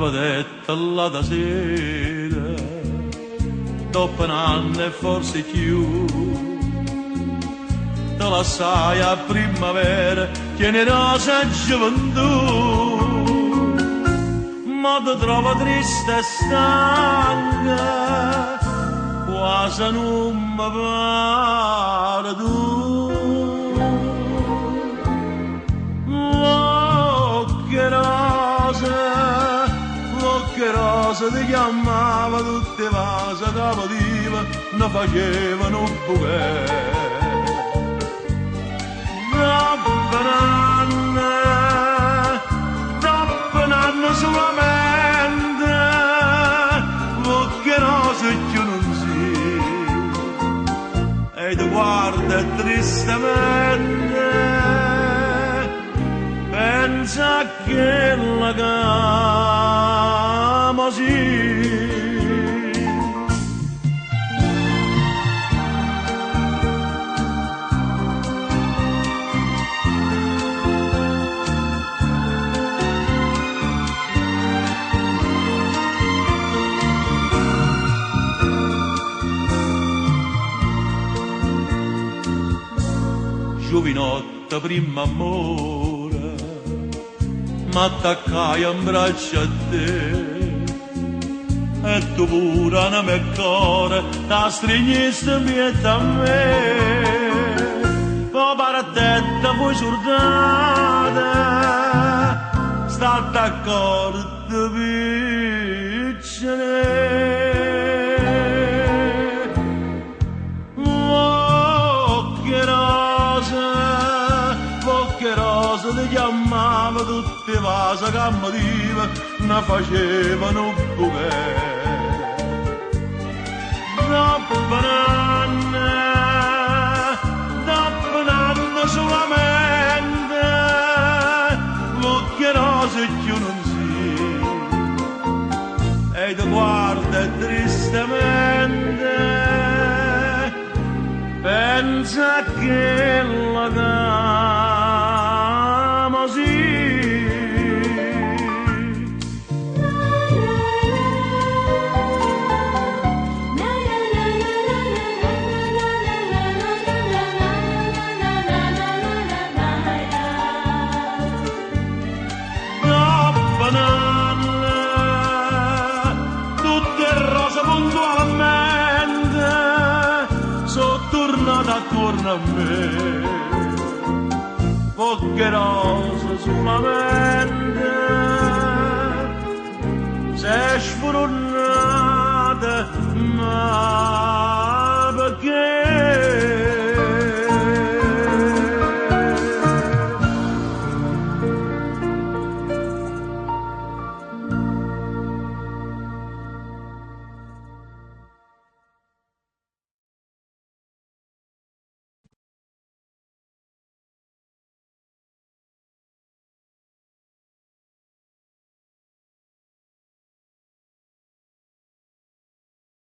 t'avevo detto là da sera, dopo un anno e forse più, te la sai a primavera, generosa gioventù, ma ti trovo triste e stanca, quasi non mi pare tu. Che rosa ti chiamava, tutte vase capativa, ne facevano un bouquet. Troppo un anno solamente, che rosa più non si, e ti guarda tristemente, pensa che la cama sì. Giovinotto prima amore, m'attaccai in braccio a te, e tu pure non mi cuore, la stringiste mietta a me, poi parattetta poi surdata, sta d'accordo piccine. Che rosa ti chiamava, tutte vase cammativa, ne facevano un bouquet. Dopo un anno solamente, che rosa più non si, e ti guarda tristemente, pensa che la cama sì. Dopo un anno, tutte rose puntualmente, sono tornata attorno a me, poche rose solamente, sei sforunata, ma perché?